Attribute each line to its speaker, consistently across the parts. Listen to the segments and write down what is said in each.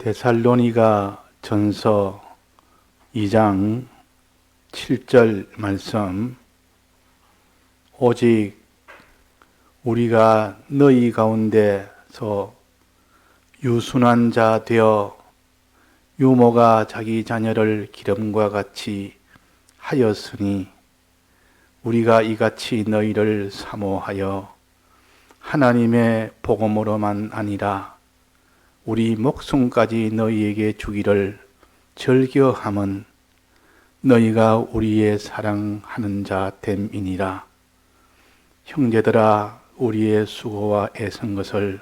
Speaker 1: 데살로니가 전서 2장 7절 말씀. 오직 우리가 너희 가운데서 유순한 자 되어 유모가 자기 자녀를 기름과 같이 하였으니 우리가 이같이 너희를 사모하여 하나님의 복음으로만 아니라 우리 목숨까지 너희에게 주기를 절겨함은 너희가 우리의 사랑하는 자 됨이니라. 형제들아, 우리의 수고와 애쓴 것을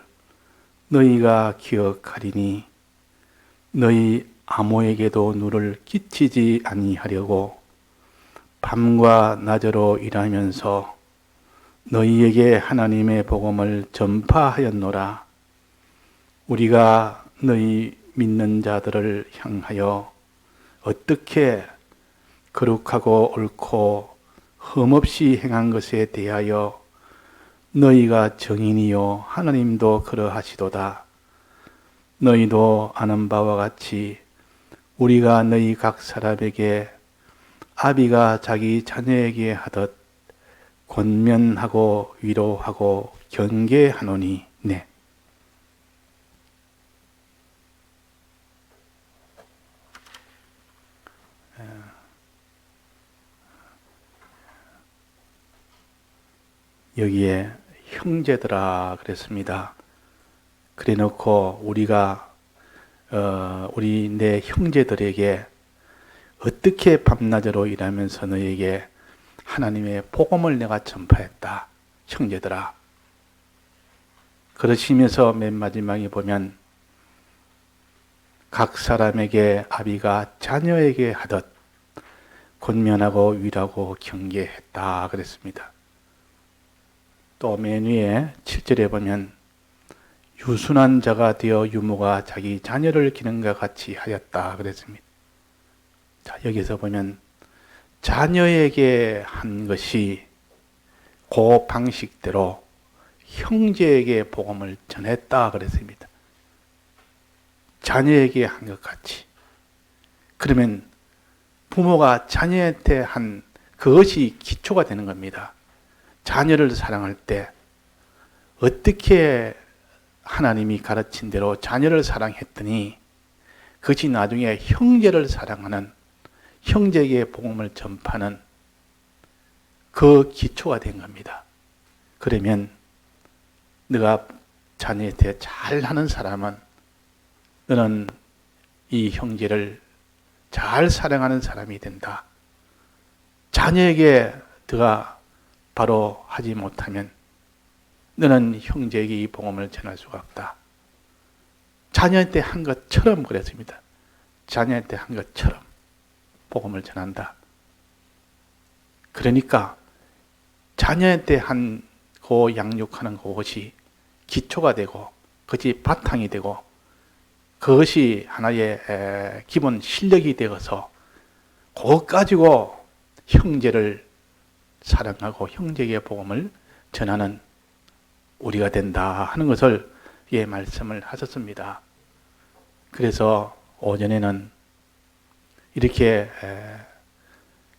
Speaker 1: 너희가 기억하리니 너희 아무에게도 누를 끼치지 아니하려고 밤과 낮으로 일하면서 너희에게 하나님의 복음을 전파하였노라. 우리가 너희 믿는 자들을 향하여 어떻게 거룩하고 옳고 흠없이 행한 것에 대하여 너희가 증인이요 하나님도 그러하시도다. 너희도 아는 바와 같이 우리가 너희 각 사람에게 아비가 자기 자녀에게 하듯 권면하고 위로하고 경계하노니. 네. 여기에 형제들아 그랬습니다. 그래 놓고 우리가 우리 내 형제들에게 어떻게 밤낮으로 일하면서 너에게 하나님의 복음을 내가 전파했다. 형제들아. 그러시면서 맨 마지막에 보면 각 사람에게 아비가 자녀에게 하듯 권면하고 위로하고 경계했다 그랬습니다. 또 맨 위에 7절에 보면 유순한 자가 되어 유모가 자기 자녀를 기름과 같이 하였다 그랬습니다. 자, 여기서 보면 자녀에게 한 것이 그 방식대로 형제에게 복음을 전했다 그랬습니다. 자녀에게 한 것 같이. 그러면 부모가 자녀한테 한 그것이 기초가 되는 겁니다. 자녀를 사랑할 때 어떻게 하나님이 가르친 대로 자녀를 사랑했더니 그것이 나중에 형제를 사랑하는, 형제에게 복음을 전파하는 그 기초가 된 겁니다. 그러면 네가 자녀한테 잘하는 사람은 너는 이 형제를 잘 사랑하는 사람이 된다. 자녀에게 네가 바로 하지 못하면 너는 형제에게 이 복음을 전할 수가 없다. 자녀한테 한 것처럼 그랬습니다. 자녀한테 한 것처럼 복음을 전한다. 그러니까 자녀한테 한 그 양육하는 그것이 기초가 되고 그것이 바탕이 되고 그것이 하나의 기본 실력이 되어서 그것 가지고 형제를 사랑하고 형제에게 복음을 전하는 우리가 된다 하는 것을 말씀을 하셨습니다. 그래서 오전에는 이렇게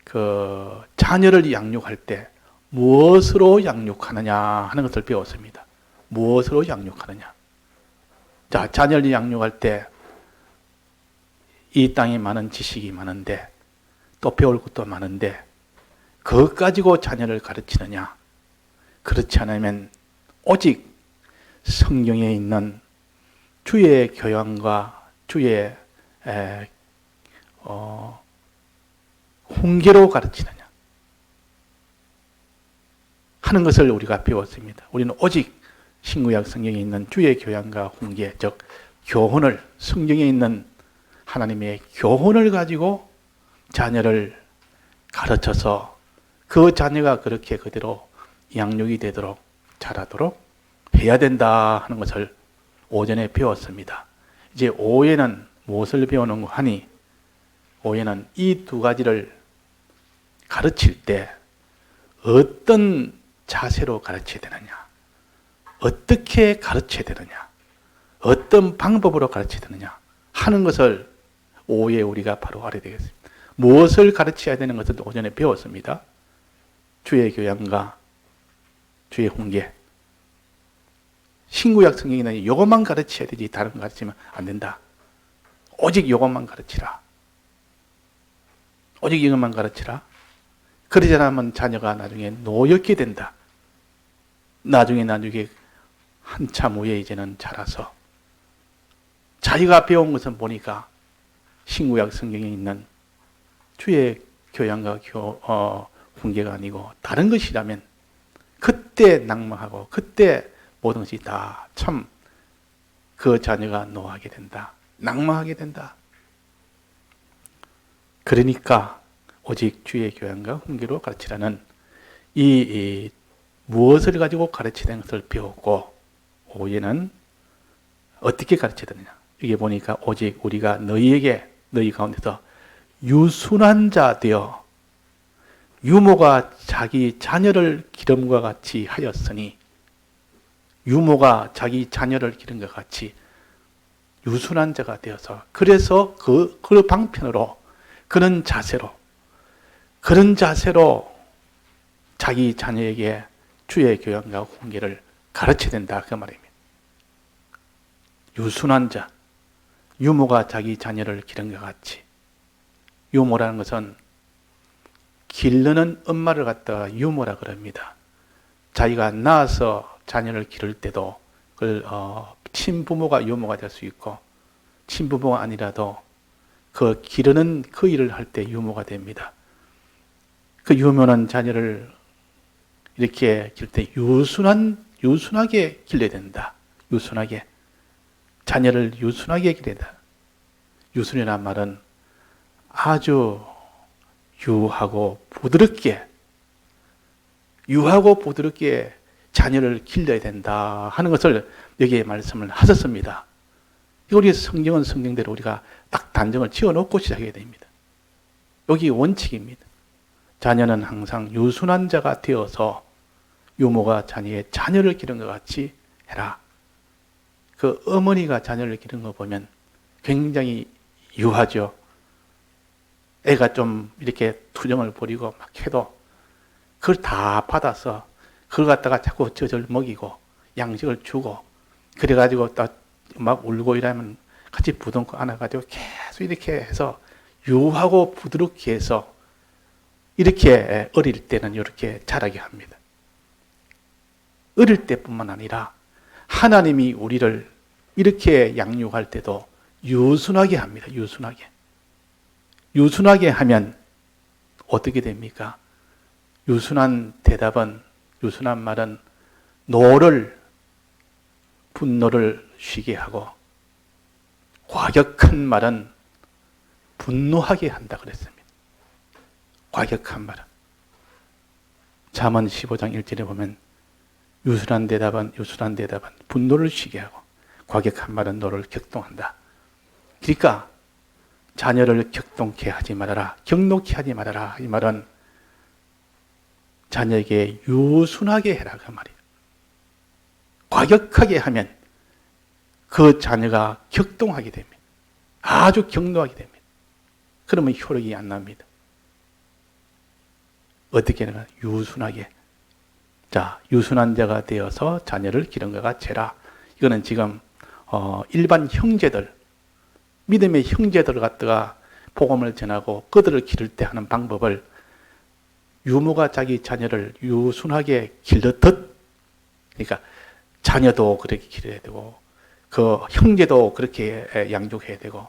Speaker 1: 그 자녀를 양육할 때 무엇으로 양육하느냐 하는 것을 배웠습니다. 무엇으로 양육하느냐. 자, 자녀를 양육할 때 이 땅에 많은 지식이 많은데 또 배울 것도 많은데 그것 가지고 자녀를 가르치느냐? 그렇지 않으면 오직 성경에 있는 주의 교양과 주의 훈계로 가르치느냐 하는 것을 우리가 배웠습니다. 우리는 오직 신구약 성경에 있는 주의 교양과 훈계, 즉 교훈을, 성경에 있는 하나님의 교훈을 가지고 자녀를 가르쳐서 그 자녀가 그렇게 그대로 양육이 되도록 자라도록 해야 된다 하는 것을 오전에 배웠습니다. 이제 오후에는 무엇을 배우는가 하니 오후에는 이 두 가지를 가르칠 때 어떤 자세로 가르쳐야 되느냐, 어떻게 가르쳐야 되느냐, 어떤 방법으로 가르쳐야 되느냐 하는 것을 오후에 우리가 바로 알아야 되겠습니다. 무엇을 가르쳐야 되는 것을 오전에 배웠습니다. 주의 교양과 주의 훈계. 신구약 성경에는 이것만 가르쳐야 되지 다른 거 가르치면 안 된다. 오직 이것만 가르치라. 오직 이것만 가르치라. 그러지 않으면 자녀가 나중에 노엽게 된다. 나중에 한참 후에 이제는 자라서 자기가 배운 것은 보니까 신구약 성경에 있는 주의 교양과 훈계가 아니고 다른 것이라면 그때 낭망하고 그때 모든 것이 다 참 그 자녀가 노하게 된다. 낭망하게 된다. 그러니까 오직 주의 교양과 훈계로 가르치라는 이 무엇을 가지고 가르치는 것을 배웠고 오후에는 어떻게 가르쳐야 되느냐. 이게 보니까 오직 우리가 너희 가운데서 유순한 자 되어 유모가 자기 자녀를 기름과 같이 하였으니 유모가 자기 자녀를 기름과 같이 유순한 자가 되어서 그래서 그 방편으로 그런 자세로 자기 자녀에게 주의 교양과 훈계를 가르쳐야 된다 그 말입니다. 유순한 자, 유모가 자기 자녀를 기른과 같이. 유모라는 것은 기르는 엄마를 갖다가 유모라 그럽니다. 자기가 낳아서 자녀를 기를 때도 그걸 친부모가 유모가 될 수 있고 친부모가 아니라도 그 기르는 그 일을 할 때 유모가 됩니다. 그 유모는 자녀를 이렇게 기를 때 유순하게 길러야 된다. 유순하게. 자녀를 유순하게 길러야 된다. 유순이라는 말은 아주 유하고 부드럽게 자녀를 길러야 된다 하는 것을 여기에 말씀을 하셨습니다. 우리 성경은 성경대로 우리가 딱 단정을 지어놓고 시작해야 됩니다. 여기 원칙입니다. 자녀는 항상 유순한 자가 되어서 유모가 자녀의 자녀를 기른 것 같이 해라. 그 어머니가 자녀를 기른 거 보면 굉장히 유하죠. 애가 좀 이렇게 투정을 부리고 막 해도 그걸 다 받아서 그걸 갖다가 자꾸 젖을 먹이고 양식을 주고 그래가지고 막 울고 이러면 같이 부둥켜 안아가지고 계속 이렇게 해서 유하고 부드럽게 해서 이렇게 어릴 때는 이렇게 자라게 합니다. 어릴 때뿐만 아니라 하나님이 우리를 이렇게 양육할 때도 유순하게 합니다. 유순하게 하면 어떻게 됩니까? 유순한 말은 분노를 쉬게 하고 과격한 말은 분노하게 한다 그랬습니다. 과격한 말은. 잠언 15장 1절에 보면 유순한 대답은 분노를 쉬게 하고 과격한 말은 너를 격동한다. 그러니까 자녀를 격동케 하지 말아라. 격노케 하지 말아라. 이 말은 자녀에게 유순하게 해라 그 말이에요. 과격하게 하면 그 자녀가 격동하게 됩니다. 아주 격노하게 됩니다. 그러면 효력이 안 납니다. 어떻게 하나? 유순하게. 자, 유순한 자가 되어서 자녀를 기른 것 같이 해라. 이거는 지금 일반 형제들, 믿음의 형제들 갖다가 복음을 전하고 그들을 기를 때 하는 방법을 유모가 자기 자녀를 유순하게 길렀듯, 그러니까 자녀도 그렇게 기려야 되고 그 형제도 그렇게 양육해야 되고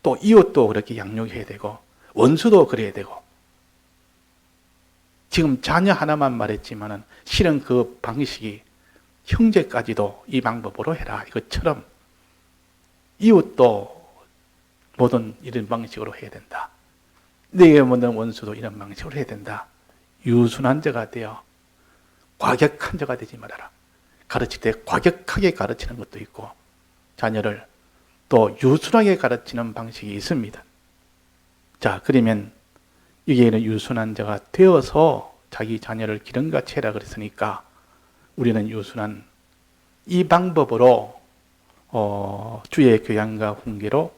Speaker 1: 또 이웃도 그렇게 양육해야 되고 원수도 그래야 되고. 지금 자녀 하나만 말했지만은 실은 그 방식이 형제까지도 이 방법으로 해라 이것처럼 이웃도 모든 이런 방식으로 해야 된다. 내게 모든 원수도 이런 방식으로 해야 된다. 유순한 자가 되어 과격한 자가 되지 말아라. 가르칠 때 과격하게 가르치는 것도 있고 자녀를 또 유순하게 가르치는 방식이 있습니다. 자, 그러면 여기에는 유순한 자가 되어서 자기 자녀를 기름같이 해라 그랬으니까 우리는 유순한 이 방법으로 주의 교양과 훈계로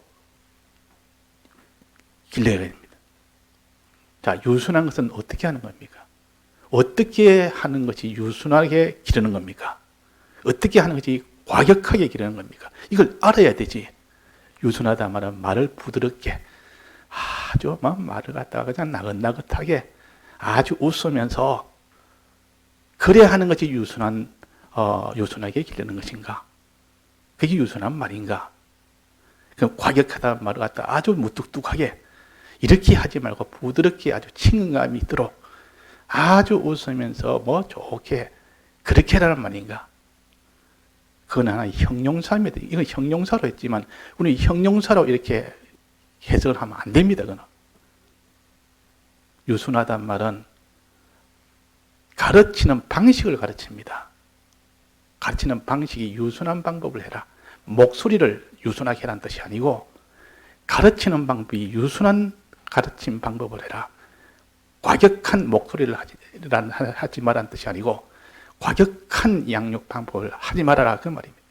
Speaker 1: 길러야 됩니다. 자, 유순한 것은 어떻게 하는 겁니까? 어떻게 하는 것이 유순하게 기르는 겁니까? 어떻게 하는 것이 과격하게 기르는 겁니까? 이걸 알아야 되지. 유순하다 말은 말을 부드럽게, 아주 말을 갖다가 그냥 나긋나긋하게 아주 웃으면서 그래야 하는 것이 유순하게 기르는 것인가? 그게 유순한 말인가? 그 과격하다 말을 갖다 아주 무뚝뚝하게 이렇게 하지 말고 부드럽게 아주 친근감이 있도록 아주 웃으면서 뭐 좋게 그렇게 하라는 말인가? 그건 하나의 형용사입니다. 이건 형용사로 했지만 우리 형용사로 이렇게 해석을 하면 안 됩니다. 그건. 유순하단 말은 가르치는 방식을 가르칩니다. 가르치는 방식이 유순한 방법을 해라. 목소리를 유순하게 해라는 뜻이 아니고 가르치는 방법이 유순한 가르침 방법을 해라. 과격한 목소리를 하지 말라는 뜻이 아니고 과격한 양육 방법을 하지 말아라 그 말입니다.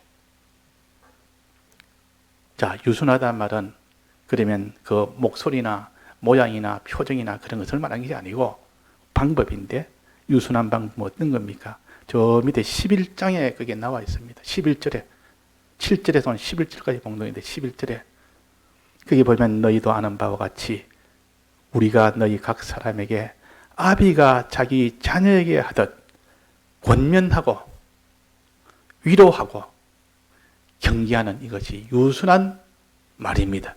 Speaker 1: 자, 유순하다는 말은 그러면 그 목소리나 모양이나 표정이나 그런 것을 말하는 게 아니고 방법인데 유순한 방법은 어떤 겁니까? 저 밑에 11장에 그게 나와 있습니다. 11절에 7절에서 11절까지 봉독인데 11절에 거기 보면 너희도 아는 바와 같이 우리가 너희 각 사람에게 아비가 자기 자녀에게 하듯 권면하고 위로하고 경계하는 이것이 유순한 말입니다.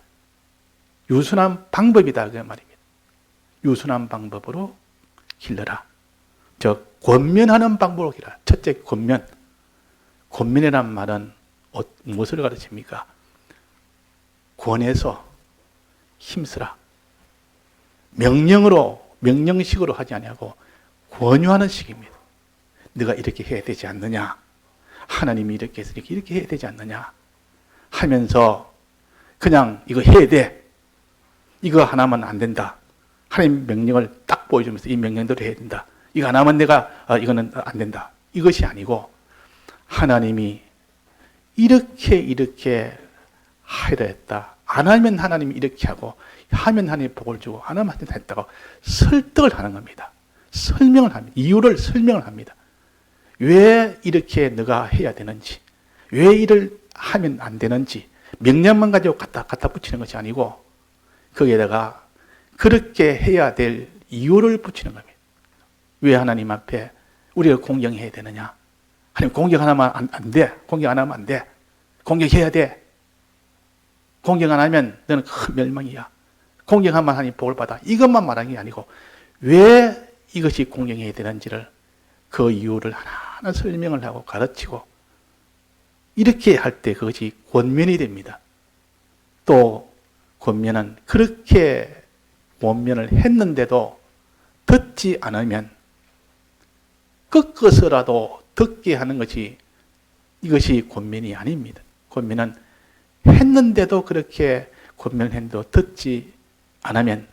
Speaker 1: 유순한 방법이다 그 말입니다. 유순한 방법으로 길러라. 즉 권면하는 방법으로 길러라. 첫째 권면. 권면이란 말은 무엇을 가르칩니까? 권해서 힘쓰라. 명령식으로 하지 아니하고 권유하는 식입니다. 네가 이렇게 해야 되지 않느냐? 하나님이 이렇게 해서 이렇게 해야 되지 않느냐? 하면서 그냥 이거 해야 돼. 이거 하나만 안 된다. 하나님 명령을 딱 보여주면서 이 명령대로 해야 된다. 이거 하나만 내가 이거는 안 된다. 이것이 아니고 하나님이 이렇게 하려 했다. 안 하면 하나님이 이렇게 하고 하면 하나님이 복을 주고 안 하면 하나님이 했다고 설득을 하는 겁니다. 설명을 합니다. 이유를 설명을 합니다. 왜 이렇게 너가 해야 되는지, 왜 일을 하면 안 되는지 명령만 가지고 갖다 붙이는 것이 아니고 거기에다가 그렇게 해야 될 이유를 붙이는 겁니다. 왜 하나님 앞에 우리를 공경해야 되느냐? 하나님 공경 하나만 안 돼. 공경 안 하면 안 돼. 공경해야 돼. 공경 안 하면 너는 큰 멸망이야. 공경하면 하나님 복을 받아. 이것만 말하는 게 아니고 왜 이것이 공경해야 되는지를 그 이유를 하나하나 설명을 하고 가르치고 이렇게 할 때 그것이 권면이 됩니다. 또 권면은 그렇게 권면을 했는데도 듣지 않으면 꺾어서라도 듣게 하는 것이 이것이 권면이 아닙니다. 권면은 했는데도 그렇게 권면했는데도 듣지 않으면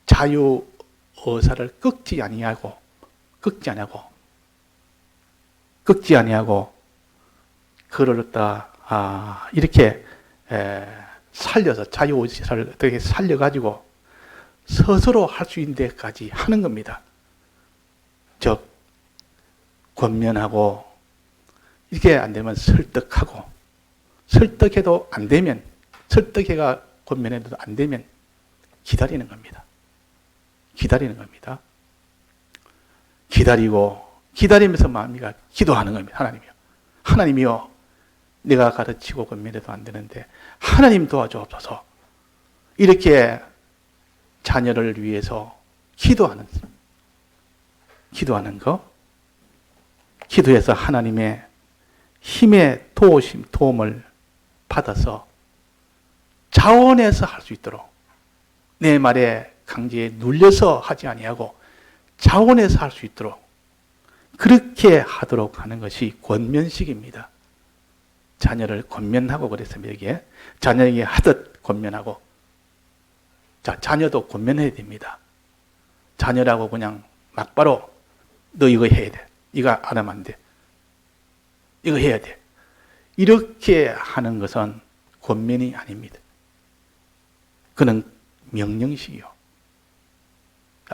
Speaker 1: 자유 의사를 꺾지 아니하고 그를 갖다 이렇게 살려서 자유 의사를 어떻게 살려가지고 스스로 할 수 있는 데까지 하는 겁니다. 즉 권면하고 이게 안 되면 설득해도 안 되면 설득해가 권면해도 안 되면 기다리는 겁니다. 기다리면서 마음이가 기도하는 겁니다. 하나님이요 내가 가르치고 권면해도 안 되는데 하나님 도와주옵소서. 이렇게 자녀를 위해서 기도하는 거, 기도해서 하나님의 힘의 도움을 받아서 자원해서 할 수 있도록 내 말에 강제에 눌려서 하지 아니하고 자원해서 할 수 있도록 그렇게 하도록 하는 것이 권면식입니다. 자녀를 권면하고 그랬습니다. 여기에 자녀에게 하듯 권면하고 자, 자녀도 권면해야 됩니다. 자녀라고 그냥 막바로 너 이거 해야 돼. 이거 안 하면 안 돼. 이거 해야 돼. 이렇게 하는 것은 권면이 아닙니다. 그는 명령식이요.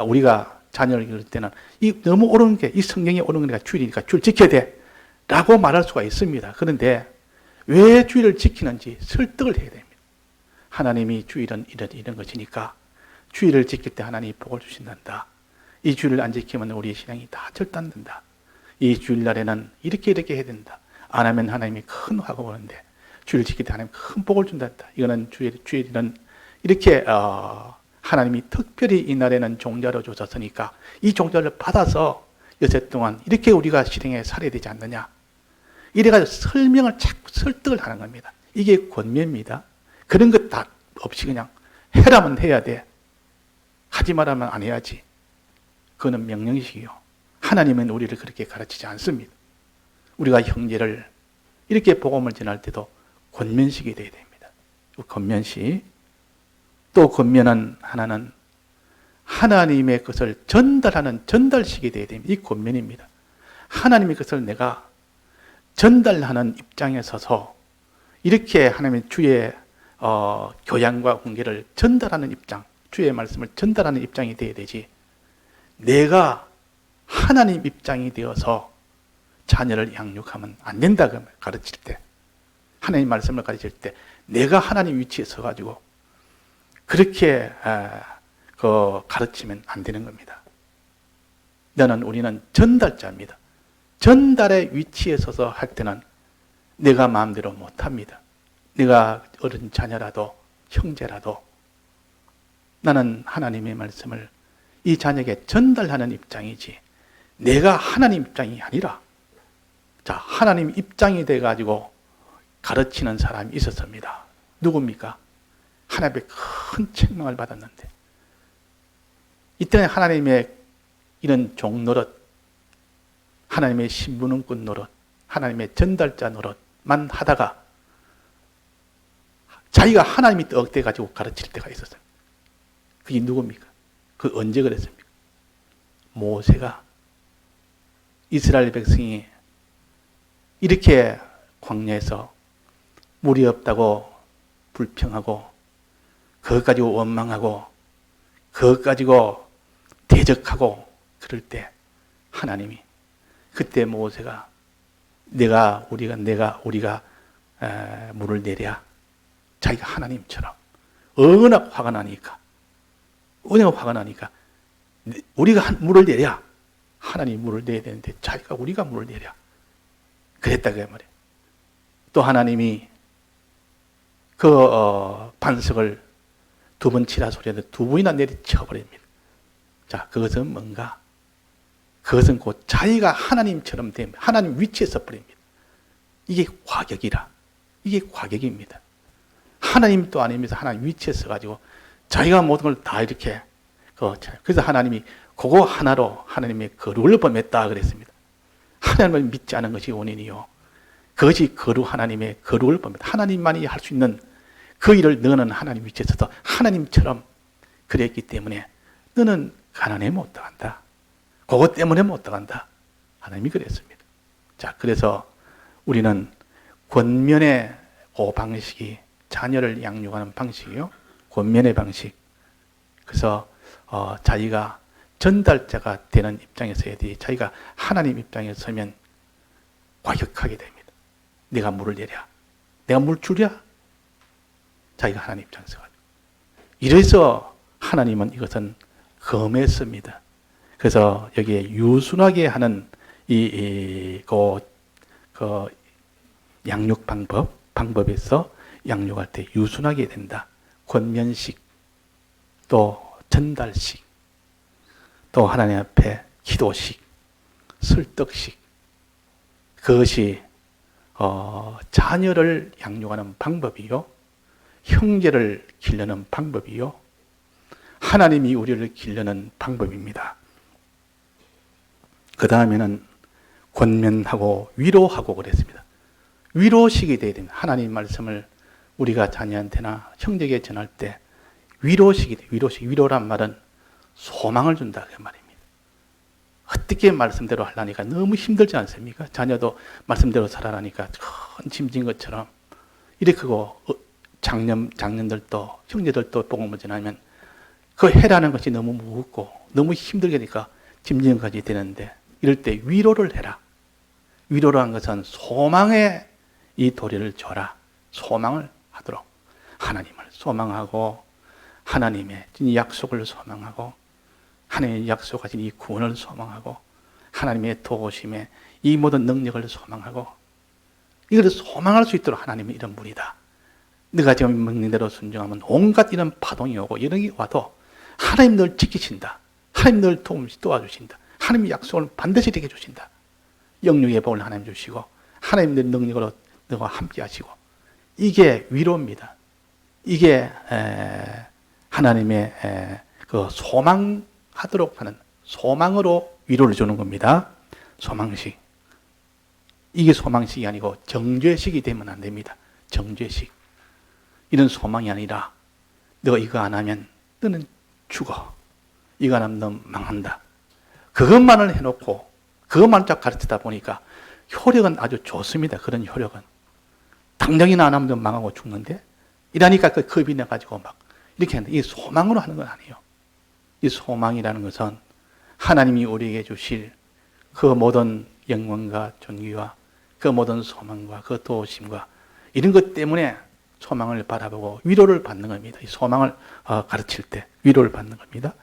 Speaker 1: 우리가 자녀를 기를 때는 이 너무 옳은 게, 이 성경에 옳은 거니까 주일이니까 주일 지켜야 돼 라고 말할 수가 있습니다. 그런데 왜 주일을 지키는지 설득을 해야 됩니다. 하나님이 주일은 이런 것이니까 주일을 지킬 때 하나님이 복을 주신단다. 이 주일을 안 지키면 우리의 신앙이 다 절단된다. 이 주일날에는 이렇게 해야 된다. 안 하면 하나님이 큰 화가 오는데 주일을 지킬 때 하나님이 큰 복을 준단다. 이거는 주일은 이렇게 하나님이 특별히 이 날에는 종자로 주셨으니까 이 종자를 받아서 여세 동안 이렇게 우리가 실행해 살아야 되지 않느냐. 이래가지고 설명을 자꾸 설득을 하는 겁니다. 이게 권면입니다. 그런 것 다 없이 그냥 해라면 해야 돼. 하지 말라면 안 해야지. 그거는 명령식이요. 하나님은 우리를 그렇게 가르치지 않습니다. 우리가 형제를 이렇게 복음을 전할 때도 권면식이 되어야 됩니다. 권면식. 또 권면은 하나는 하나님의 것을 전달하는 전달식이 되어야 됩니다. 이 권면입니다. 하나님의 것을 내가 전달하는 입장에 서서 이렇게 하나님의 주의 교양과 훈계를 전달하는 입장, 주의 말씀을 전달하는 입장이 되어야 되지, 내가 하나님 입장이 되어서 자녀를 양육하면 안 된다. 가르칠 때, 하나님 말씀을 가르칠 때 내가 하나님 위치에 서가지고 그렇게 가르치면 안 되는 겁니다. 우리는 전달자입니다. 전달의 위치에 서서 할 때는 내가 마음대로 못합니다. 내가 어른 자녀라도 형제라도 나는 하나님의 말씀을 이 자녀에게 전달하는 입장이지 내가 하나님 입장이 아니라, 자, 하나님 입장이 돼가지고 가르치는 사람이 있었습니다. 누굽니까? 하나님의 큰 책망을 받았는데 이때는 하나님의 이런 종노릇, 하나님의 신부는꾼 노릇, 하나님의 전달자 노릇만 하다가 자기가 하나님이 떡대 가지고 가르칠 때가 있었어요. 그게 누굽니까? 그 언제 그랬습니까? 모세가 이스라엘 백성이 이렇게 광야에서 물이 없다고 불평하고 그것 가지고 원망하고 그것 가지고 대적하고 그럴 때 하나님이 그때 모세가 우리가 물을 내랴. 자기가 하나님처럼 워낙 화가 나니까 우리가 물을 내랴. 하나님이 물을 내야 되는데 우리가 물을 내랴. 그랬다 그 말이에요. 또 하나님이 그 반석을 2번 치라 소리하는데 2번이나 내리쳐버립니다. 자, 그것은 뭔가? 그것은 곧 자기가 하나님처럼 되면 하나님 위치에 서버립니다. 이게 과격이라. 이게 과격입니다. 하나님도 아니면서 하나님 위치에 서가지고 자기가 모든 걸 다 이렇게 그래서 하나님이 그거 하나로 하나님의 거룩을 범했다 그랬습니다. 하나님을 믿지 않은 것이 원인이요. 그것이 하나님의 거룩을 범했다. 하나님만이 할 수 있는 그 일을 너는 하나님 위치에 서서 하나님처럼 그랬기 때문에 너는 가난에 못 들어간다. 그것 때문에 못 들어간다. 하나님이 그랬습니다. 자, 그래서 우리는 권면의 그 방식이 자녀를 양육하는 방식이요. 권면의 방식. 그래서 자기가 전달자가 되는 입장에서 해야 돼. 자기가 하나님 입장에 서면 과격하게 됩니다. 내가 물을 내랴. 내가 물 주랴. 자기가 하나님 입장에서. 이래서 하나님은 이것은 금했습니다. 그래서 여기에 유순하게 하는 그 양육 방법에서 양육할 때 유순하게 된다. 권면식, 또 전달식, 또 하나님 앞에 기도식, 설득식. 그것이 자녀를 양육하는 방법이요, 형제를 기르는 방법이요, 하나님이 우리를 기르는 방법입니다. 그 다음에는 권면하고 위로하고 그랬습니다. 위로식이 되어야 됩니다. 하나님 말씀을 우리가 자녀한테나 형제에게 전할 때 위로식이 돼요. 위로란 말은 소망을 준다 그 말입니다. 어떻게 말씀대로 하려니까 너무 힘들지 않습니까? 자녀도 말씀대로 살아라니까 큰 짐진 것처럼 이렇게 장년들도 형제들도 복음을 전하면 그 해라는 것이 너무 무겁고 너무 힘들게 되니까 짐진까지 되는데 이럴 때 위로를 해라. 위로라는 것은 소망의 이 도리를 줘라. 소망을 하도록 하나님을 소망하고 하나님의 약속을 소망하고 하나님의 약속하신 이 구원을 소망하고 하나님의 도우심에 이 모든 능력을 소망하고 이걸 소망할 수 있도록 하나님은 이런 분이다. 네가 지금 명령대로 순종하면 온갖 이런 파동이 오고 이런 게 와도 하나님 널 지키신다. 하나님 널 도와주신다. 하나님의 약속을 반드시 이루게 주신다. 영육의 복을 하나님 주시고 하나님의 능력으로 너와 함께 하시고 이게 위로입니다. 이게 하나님의 그 소망하도록 하는 소망으로 위로를 주는 겁니다. 소망식. 이게 소망식이 아니고 정죄식이 되면 안 됩니다. 정죄식. 이런 소망이 아니라 너가 이거 안 하면 너는 죽어. 이거 안 하면 너 망한다. 그것만을 해놓고 그것만 쫙 가르치다 보니까 효력은 아주 좋습니다. 그런 효력은. 당장이나 안 하면 너 망하고 죽는데 이러니까 그 겁이 나가지고 막 이렇게 하는데 이 소망으로 하는 건 아니에요. 이 소망이라는 것은 하나님이 우리에게 주실 그 모든 영광과 존귀와 그 모든 소망과 그 도우심과 이런 것 때문에 소망을 바라보고 위로를 받는 겁니다. 이 소망을 가르칠 때 위로를 받는 겁니다.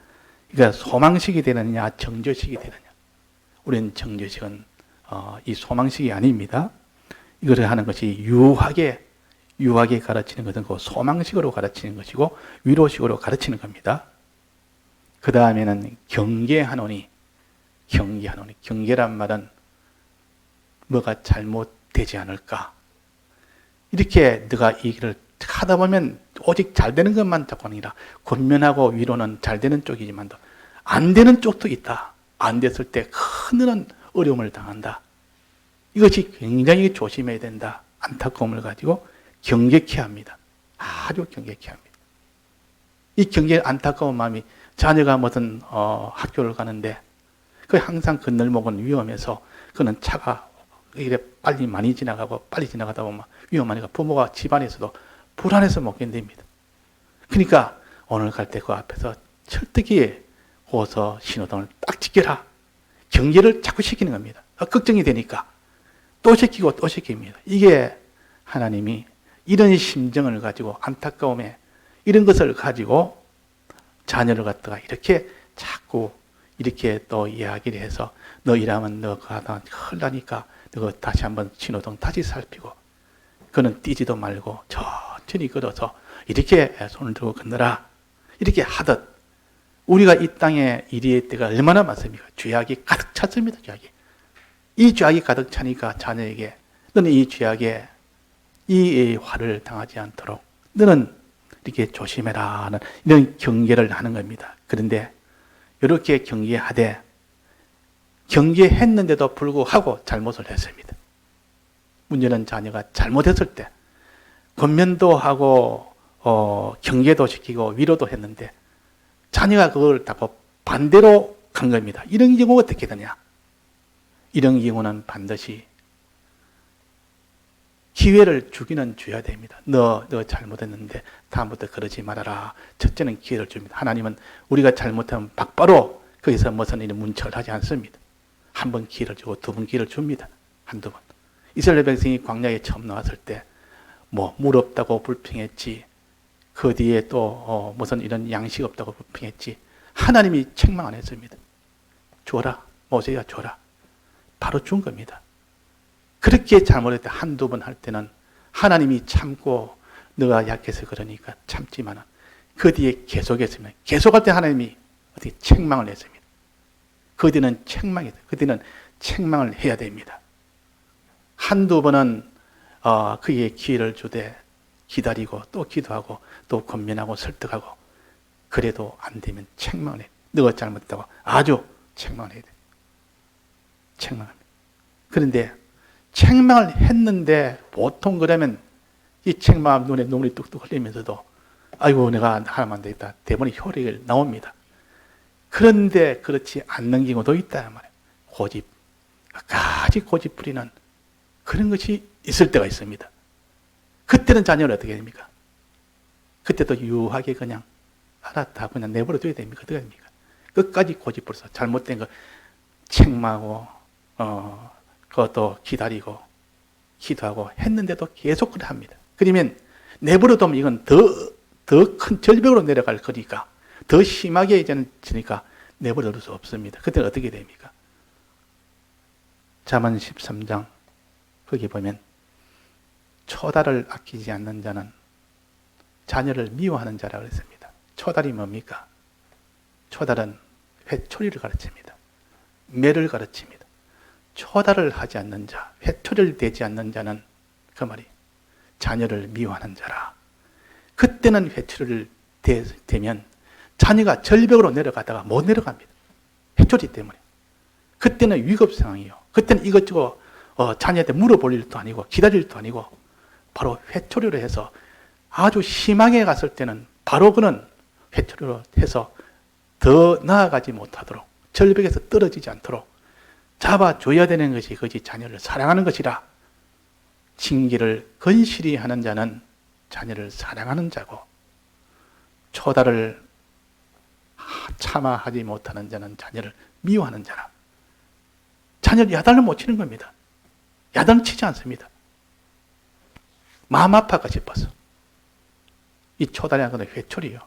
Speaker 1: 그러니까 소망식이 되느냐 정죄식이 되느냐. 우리는 정죄식은 이 소망식이 아닙니다. 이거를 하는 것이 유하게 가르치는 것은 그 소망식으로 가르치는 것이고 위로식으로 가르치는 겁니다. 그 다음에는 경계하노니. 경계란 말은 뭐가 잘못되지 않을까. 이렇게 네가 이 길을 하다 보면 오직 잘 되는 것만 자꾸 아니라 권면하고 위로는 잘 되는 쪽이지만 안 되는 쪽도 있다. 안 됐을 때 큰 어려움을 당한다. 이것이 굉장히 조심해야 된다. 안타까움을 가지고 경계케 합니다. 아주 경계케 합니다. 이 경계 안타까운 마음이 자녀가 무슨 학교를 가는데 그 항상 건널목은 위험해서 그는 차가 이래 빨리 많이 지나가고 빨리 지나가다 보면 위험하니까 부모가 집안에서도 불안해서 못 견딥니다. 그러니까 오늘 갈 때 그 앞에서 철저히 호서 신호등을 딱 지켜라. 경계를 자꾸 시키는 겁니다. 걱정이 되니까 또 시키고 또 시킵니다. 이게 하나님이 이런 심정을 가지고 안타까움에 이런 것을 가지고 자녀를 갖다가 이렇게 자꾸 이렇게 또 이야기를 해서 너 이러면 너 가다 큰일 나니까 너 다시 한번 신호등 다시 살피고 그는 뛰지도 말고 천천히 걸어서 이렇게 손을 들고 건너라. 이렇게 하듯 우리가 이 땅에 일의 때가 얼마나 많습니까? 죄악이 가득 찼습니다. 죄악이. 이 죄악이 가득 차니까 자녀에게 너는 이 죄악에 이 화를 당하지 않도록 너는 이렇게 조심해라 하는 이런 경계를 하는 겁니다. 그런데 이렇게 경계하되 경계했는데도 불구하고 잘못을 했습니다. 문제는 자녀가 잘못했을 때 권면도 하고 경계도 시키고 위로도 했는데 자녀가 그걸 다 반대로 간 겁니다. 이런 경우가 어떻게 되냐? 이런 경우는 반드시 기회를 주기는 줘야 됩니다. 너 잘못했는데 다음부터 그러지 말아라. 첫째는 기회를 줍니다. 하나님은 우리가 잘못하면 바로 거기서 무슨 이런 문책을 하지 않습니다. 한 번 기회를 주고 두 번 기회를 줍니다. 한두 번. 이스라엘 백성이 광야에 처음 나왔을 때 물 없다고 불평했지. 그 뒤에 또 무슨 이런 양식 없다고 불평했지. 하나님이 책망 안 했습니다. 줘라. 모세가 줘라. 바로 준 겁니다. 그렇게 잘못할 때 한두 번 할 때는 하나님이 참고 너가 약해서 그러니까 참지만은 그 뒤에 계속했으면 계속할 때 하나님이 어떻게 책망을 했습니다. 그 뒤는 책망을 해야 됩니다. 한두 번은 그에게 기회를 주되 기다리고 또 기도하고 또 권면하고 설득하고 그래도 안 되면 책망을 해. 너가 잘못했다고 아주 책망을 해야 돼. 책망합니다. 그런데 책망을 했는데 보통 그러면 이 책망 눈에 눈물이 뚝뚝 흘리면서도 아이고 내가 하면 안 되겠다. 대부분 효력이 나옵니다. 그런데 그렇지 않는 경우도 있다 말이에요. 고집, 끝까지 고집 부리는 그런 것이 있을 때가 있습니다. 그때는 자녀를 어떻게 됩니까? 그때도 유하게 그냥 알았다 그냥 내버려둬야 됩니까? 어떻게 됩니까? 끝까지 고집부려서 잘못된 거 책망하고 그것도 기다리고 기도하고 했는데도 계속 그래 합니다. 그러면 내버려두면 이건 더 큰 절벽으로 내려갈 거니까 더 심하게 이제는 지니까 내버려둘 수 없습니다. 그때는 어떻게 됩니까? 잠언 13장 거기 보면 초달을 아끼지 않는 자는 자녀를 미워하는 자라고 했습니다. 초달이 뭡니까? 초달은 회초리를 가르칩니다. 매를 가르칩니다. 초달을 하지 않는 자, 회초리를 대지 않는 자는 그 말이 자녀를 미워하는 자라. 그때는 회초리를 대면 자녀가 절벽으로 내려가다가 못 내려갑니다. 회초리 때문에. 그때는 위급 상황이요. 그때는 이것저것 자녀한테 물어볼 일도 아니고 기다릴 일도 아니고 바로 회초리로 해서 아주 심하게 갔을 때는 바로 그는 회초리로 해서 더 나아가지 못하도록 절벽에서 떨어지지 않도록 잡아줘야 되는 것이 그것이 자녀를 사랑하는 것이라. 징계를 건실히 하는 자는 자녀를 사랑하는 자고 초달을 참아하지 못하는 자는 자녀를 미워하는 자라. 자녀를 야단을 못 치는 겁니다. 야단을 치지 않습니다. 마음 아파가 싶어서. 이 초달이라는 것은 회초리요.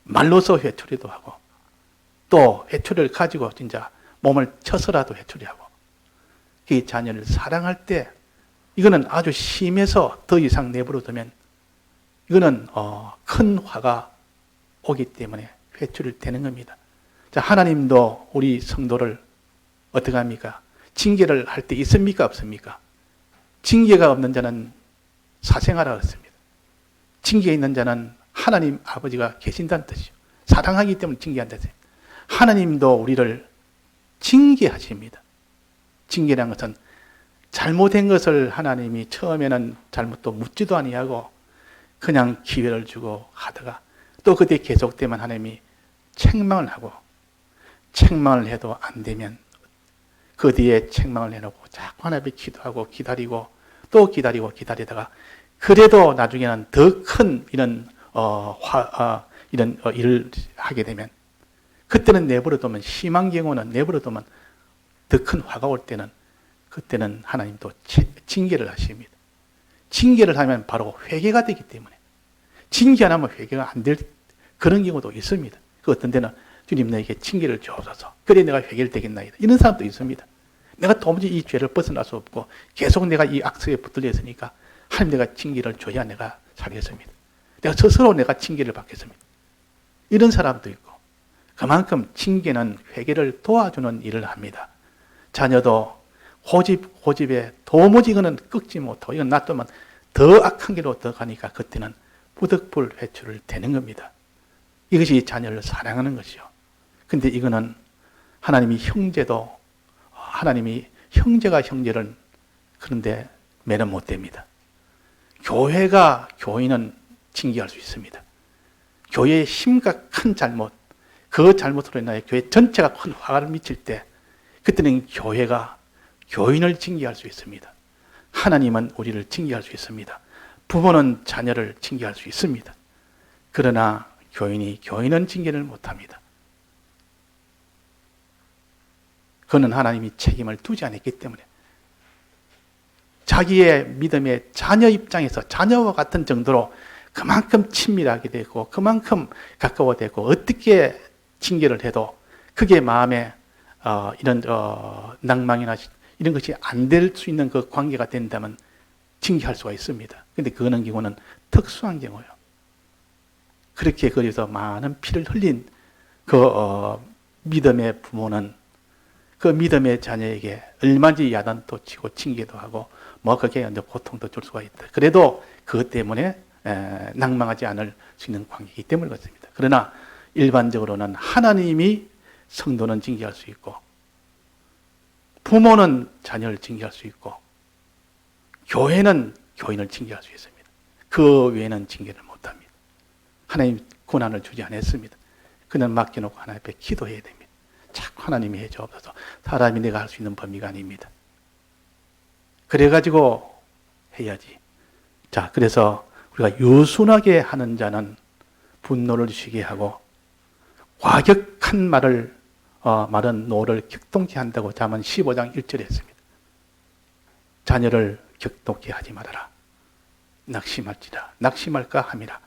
Speaker 1: 말로서 회초리도 하고 또 회초리를 가지고 진짜 몸을 쳐서라도 회초리하고 이 자녀를 사랑할 때 이거는 아주 심해서 더 이상 내버려두면 이거는 큰 화가 오기 때문에 회초리를 대는 겁니다. 자, 하나님도 우리 성도를 어떻게 합니까? 징계를 할 때 있습니까? 없습니까? 징계가 없는 자는 사생하라 했습니다. 징계 있는 자는 하나님 아버지가 계신다는 뜻이죠. 사랑하기 때문에 징계한다는 뜻이죠. 하나님도 우리를 징계하십니다. 징계라는 것은 잘못된 것을 하나님이 처음에는 잘못도 묻지도 아니하고 그냥 기회를 주고 하다가 또 그때 계속되면 하나님이 책망을 하고 책망을 해도 안 되면 그 뒤에 책망을 해놓고 자꾸 하나님께 기도하고 기다리고 또 기다리고 기다리다가 그래도 나중에는 더 큰 이런 일을 하게 되면 그때는 내버려두면 심한 경우는 내버려두면 더 큰 화가 올 때는 그때는 하나님도 징계를 하십니다. 징계를 하면 바로 회개가 되기 때문에 징계 안 하면 회개가 안 될 그런 경우도 있습니다. 그 어떤 데는 주님 나에게 징계를 주옵소서. 그래 내가 회개를 되겠나이다. 이런 사람도 있습니다. 내가 도무지 이 죄를 벗어날 수 없고 계속 내가 이 악성에 붙들려 있으니까 하나님 내가 징계를 줘야 내가 살겠습니다. 내가 스스로 내가 징계를 받겠습니다. 이런 사람도 있고 그만큼 징계는 회개를 도와주는 일을 합니다. 자녀도 고집에 도무지 이거는 꺾지 못하고 이건 놔두면 더 악한 길로 더 가니까 그때는 부득불 회초리를 대는 겁니다. 이것이 자녀를 사랑하는 것이요. 근데 이거는 하나님이 형제가 형제를 그런데 매는 못 됩니다. 교회가 교인은 징계할 수 있습니다. 교회의 심각한 잘못, 그 잘못으로 인하여 교회 전체가 큰 화를 미칠 때 그때는 교회가 교인을 징계할 수 있습니다. 하나님은 우리를 징계할 수 있습니다. 부모는 자녀를 징계할 수 있습니다. 그러나 교인은 징계를 못합니다. 그는 하나님이 책임을 두지 않았기 때문에 자기의 믿음의 자녀 입장에서 자녀와 같은 정도로 그만큼 친밀하게 되고 그만큼 가까워되고 어떻게 징계를 해도 그게 마음에 이런 낭망이나 이런 것이 안 될 수 있는 그 관계가 된다면 징계할 수가 있습니다. 그런데 그런 경우는 특수한 경우요. 그렇게 그래서 많은 피를 흘린 그 믿음의 부모는 그 믿음의 자녀에게 얼마든지 야단도 치고 징계도 하고 뭐 그게 이제 고통도 줄 수가 있다. 그래도 그것 때문에 낭망하지 않을 수 있는 관계이기 때문에 그렇습니다. 그러나 일반적으로는 하나님이 성도는 징계할 수 있고 부모는 자녀를 징계할 수 있고 교회는 교인을 징계할 수 있습니다. 그 외에는 징계를 못합니다. 하나님 고난을 주지 않았습니다. 그는 맡겨놓고 하나님 앞에 기도해야 됩니다. 자꾸 하나님이 해주옵소서. 사람이 내가 할 수 있는 범위가 아닙니다. 그래가지고 해야지. 자, 그래서 우리가 유순하게 하는 자는 분노를 쉬게 하고 과격한 말은 노를 격동케 한다고 잠언 15장 1절에 했습니다. 자녀를 격동케 하지 말아라. 낙심할지라. 낙심할까 함이라.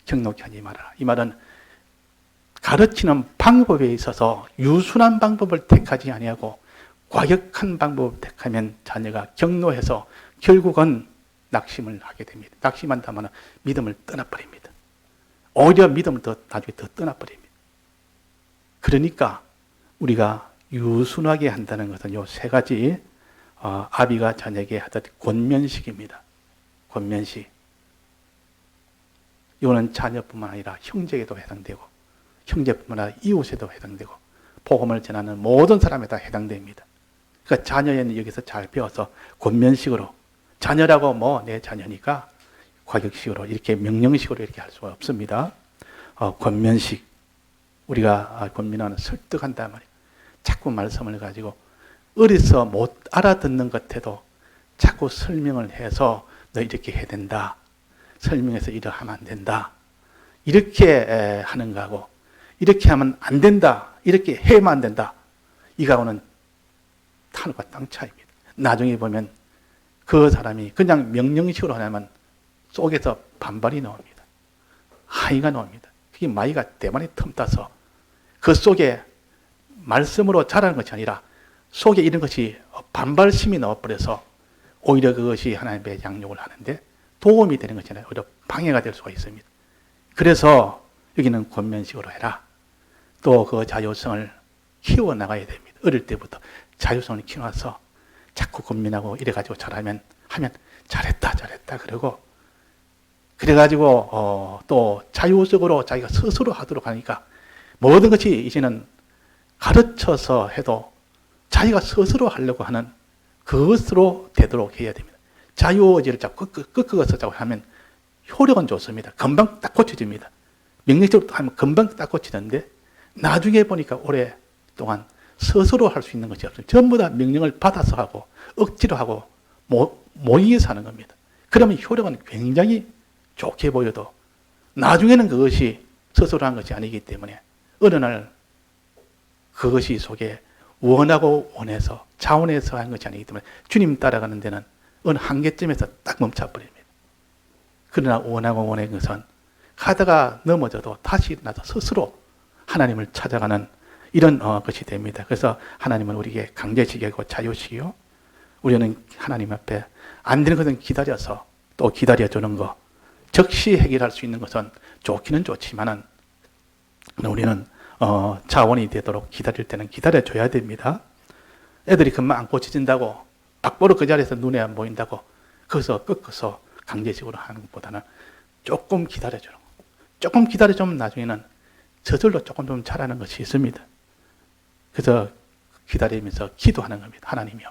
Speaker 1: 격동케 하지 말아라. 이 말은 가르치는 방법에 있어서 유순한 방법을 택하지 아니하고 과격한 방법을 택하면 자녀가 격노해서 결국은 낙심을 하게 됩니다. 낙심한다면 믿음을 떠나버립니다. 오히려 믿음을 나중에 더 떠나버립니다. 그러니까 우리가 유순하게 한다는 것은 요 세 가지 아비가 자녀에게 하듯 권면식입니다. 권면식. 이거는 자녀뿐만 아니라 형제에도 해당되고 형제뿐만 아니라 이웃에도 해당되고 복음을 전하는 모든 사람에 다 해당됩니다. 그러니까 자녀에는 여기서 잘 배워서 권면식으로 자녀라고 내 자녀니까 과격식으로 이렇게 명령식으로 이렇게 할 수가 없습니다. 권면식. 우리가 권면하는 설득한단 말이에요. 자꾸 말씀을 가지고 어려서 못 알아듣는 것에도 자꾸 설명을 해서 너 이렇게 해야 된다. 설명해서 이러하면 안 된다. 이렇게 하는 거하고 이렇게 하면 안 된다. 이렇게 해야만 안 된다. 이거하고는 하늘과 땅 차이입니다. 나중에 보면 그 사람이 그냥 명령식으로 하냐면 속에서 반발이 나옵니다. 하이가 나옵니다. 그게 마이가 대만에 틈타서 그 속에 말씀으로 자라는 것이 아니라 속에 이런 것이 반발심이 나와버려서 오히려 그것이 하나님의 양육을 하는데 도움이 되는 것이 아니라 오히려 방해가 될 수가 있습니다. 그래서 여기는 권면식으로 해라. 또 그 자율성을 키워나가야 됩니다. 어릴 때부터 자율성을 키워서 자꾸 권면하고 이래가지고 하면 잘했다 그러고 그래가지고 또 자율적으로 자기가 스스로 하도록 하니까 모든 것이 이제는 가르쳐서 해도 자기가 스스로 하려고 하는 그것으로 되도록 해야 됩니다. 자유의지를 자꾸 꺾어서 자꾸 하면 효력은 좋습니다. 금방 딱 고쳐집니다. 명령적으로 하면 금방 딱 고치는데 나중에 보니까 오랫동안 스스로 할 수 있는 것이 없어요. 전부 다 명령을 받아서 하고 억지로 하고 모의해서 하는 겁니다. 그러면 효력은 굉장히 좋게 보여도 나중에는 그것이 스스로 한 것이 아니기 때문에 어느 날 그것이 속에 원해서 자원해서 한 것이 아니기 때문에 주님 따라가는 데는 어느 한계점에서 딱 멈춰버립니다. 그러나 원하는 것은 가다가 넘어져도 다시 일어나서 스스로 하나님을 찾아가는 이런 것이 됩니다. 그래서 하나님은 우리에게 강제식이고 자유식이요. 우리는 하나님 앞에 안 되는 것은 기다려서 또 기다려주는 것. 즉시 해결할 수 있는 것은 좋기는 좋지만은 우리는 자원이 되도록 기다릴 때는 기다려줘야 됩니다. 애들이 금방 안 고쳐진다고 박보로 그 자리에서 눈에 안 보인다고 거기서 꺾어서 강제식으로 하는 것보다는 조금 기다려주는 거. 조금 기다려주면 나중에는 저절로 조금 좀 잘하는 것이 있습니다. 그래서 기다리면서 기도하는 겁니다. 하나님이요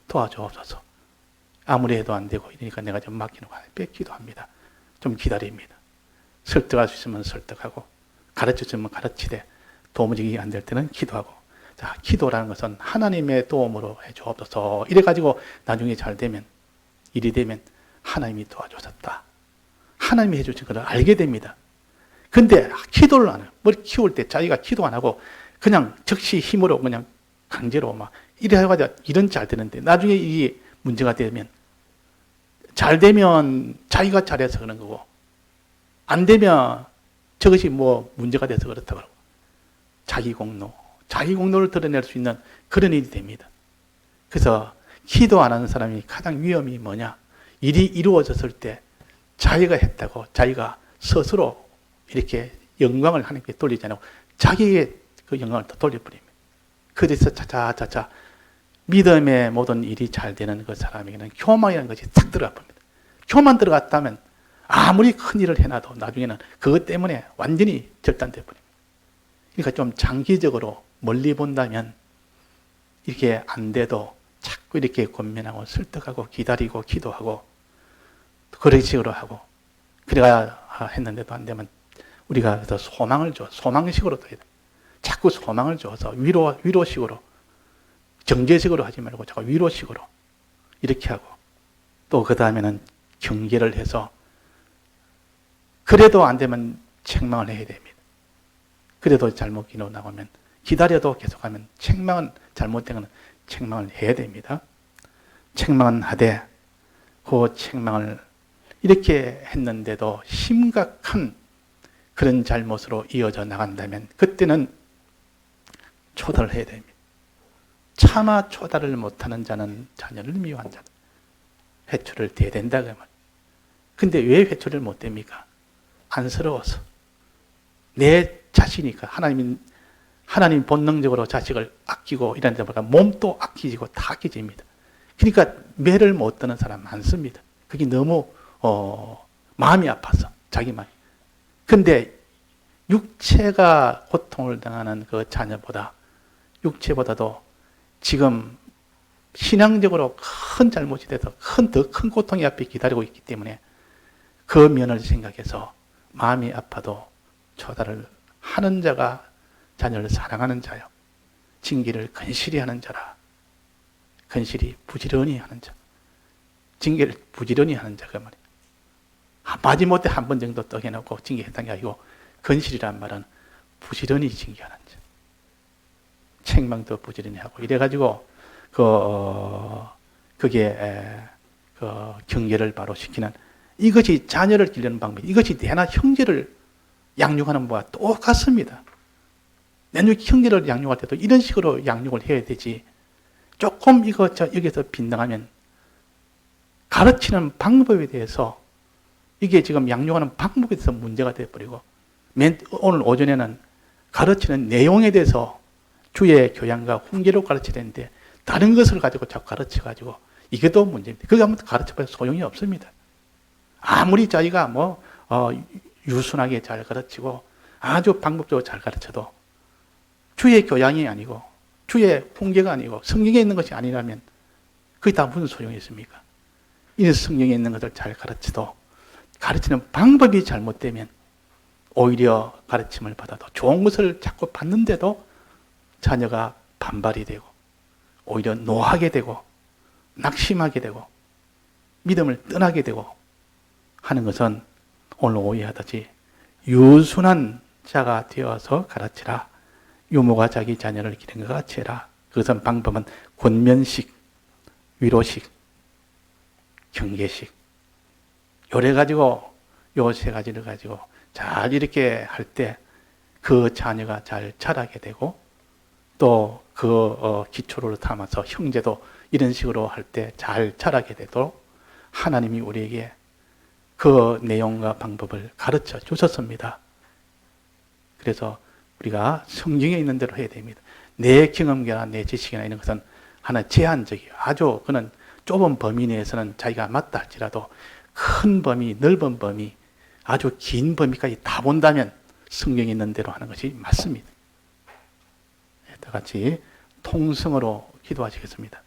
Speaker 1: 도와주옵소서. 아무리 해도 안 되고 이러니까 내가 좀 맡기는 하나님께 기도합니다. 좀 기다립니다. 설득할 수 있으면 설득하고 가르쳐주면 가르치되 도무지 안 될 때는 기도하고. 자, 기도라는 것은 하나님의 도움으로 해주옵소서. 이래가지고 나중에 잘 되면 일이 되면 하나님이 도와주셨다. 하나님이 해주신 것을 알게 됩니다. 근데 기도를 안 해요. 뭘 키울 때 자기가 기도 안 하고 그냥 즉시 힘으로 그냥 강제로 막 이래 해가지고 일은 잘 되는데 나중에 이게 문제가 되면 잘 되면 자기가 잘해서 그런 거고 안 되면 저것이 문제가 돼서 그렇다고 하고 자기 공로를 드러낼 수 있는 그런 일이 됩니다. 그래서 기도 안 하는 사람이 가장 위험이 뭐냐? 일이 이루어졌을 때 자기가 했다고 자기가 스스로 이렇게 영광을 하나님께 돌리지 않고 자기의 그 영광을 더 돌려버립니다. 그래서 차차차차 믿음의 모든 일이 잘 되는 그 사람에게는 교만이라는 것이 싹 들어가 봅니다. 교만 들어갔다면 아무리 큰 일을 해놔도 나중에는 그것 때문에 완전히 절단돼 버립니다. 그러니까 좀 장기적으로 멀리 본다면 이렇게 안 돼도 자꾸 이렇게 권면하고 설득하고 기다리고 기도하고 그런 식으로 하고 그래야 했는데도 안 되면 우리가 그래서 소망을 줘. 소망식으로 또 해야 돼. 자꾸 소망을 줘서 위로식으로 정죄식으로 하지 말고 자꾸 위로식으로 이렇게 하고 또 그 다음에는 경계를 해서 그래도 안 되면 책망을 해야 됩니다. 그래도 잘못 기도 나오면 기다려도 계속하면 책망은 잘못된 것은 책망을 해야 됩니다. 책망은 하되 그 책망을 이렇게 했는데도 심각한 그런 잘못으로 이어져 나간다면 그때는 초달을 해야 됩니다. 차마 초달을 못하는 자는 자녀를 미워한 자다. 회초를 대야 된다 그 말. 근데 왜 회초를 못 댑니까? 안쓰러워서. 내 자식이니까 하나님 본능적으로 자식을 아끼고 이런 데 보니까 몸도 아끼고 다 아끼집니다. 그러니까 매를 못 드는 사람 많습니다. 그게 너무 마음이 아파서 자기 마음이. 근데 육체가 고통을 당하는 그 자녀보다 육체보다도 지금 신앙적으로 큰 잘못이 돼서 더 큰 고통이 앞에 기다리고 있기 때문에 그 면을 생각해서 마음이 아파도 초달을 하는 자가 자녀를 사랑하는 자요. 징계를 건실히 하는 자라. 건실히 부지런히 하는 자. 징계를 부지런히 하는 자가 말이에요. 마지못해 한 번 정도 떡해놓고 징계했다는 게 아니고 건실이란 말은 부지런히 징계하는 자. 책망도 부지런히 하고 이래가지고 그게 경계를 바로 시키는 이것이 자녀를 기르는 방법. 이것이 내나 형제를 양육하는 바와 똑같습니다. 내 형제를 양육할 때도 이런 식으로 양육을 해야 되지. 조금 여기서 빈당하면 가르치는 방법에 대해서 이게 지금 양육하는 방법에 대해서 문제가 되어버리고 오늘 오전에는 가르치는 내용에 대해서 주의 교양과 훈계로 가르쳐야 되는데 다른 것을 가지고 자꾸 가르쳐가지고 이게 또 문제입니다. 그거 아무튼 가르쳐봐야 소용이 없습니다. 아무리 자기가 유순하게 잘 가르치고 아주 방법적으로 잘 가르쳐도 주의 교양이 아니고 주의 훈계가 아니고 성경에 있는 것이 아니라면 그게 다 무슨 소용이 있습니까? 이 성경에 있는 것을 잘 가르쳐도 가르치는 방법이 잘못되면 오히려 가르침을 받아도 좋은 것을 자꾸 받는데도 자녀가 반발이 되고 오히려 노하게 되고 낙심하게 되고 믿음을 떠나게 되고 하는 것은 오늘 오해하듯이 유순한 자가 되어서 가르치라. 유모가 자기 자녀를 기르는 것 같이 해라. 그것은 방법은 권면식, 위로식, 경계식. 요래 가지고 요 세 가지를 가지고 잘 이렇게 할 때 그 자녀가 잘 자라게 되고 또 그 기초를 담아서 형제도 이런 식으로 할 때 잘 자라게 되도록 하나님이 우리에게 그 내용과 방법을 가르쳐 주셨습니다. 그래서 우리가 성경에 있는 대로 해야 됩니다. 내 경험이나 내 지식이나 이런 것은 하나 제한적이에요. 아주 그는 좁은 범위 내에서는 자기가 맞다 할지라도 큰 범위, 넓은 범위, 아주 긴 범위까지 다 본다면 성경에 있는 대로 하는 것이 맞습니다. 다 같이 통성으로 기도하시겠습니다.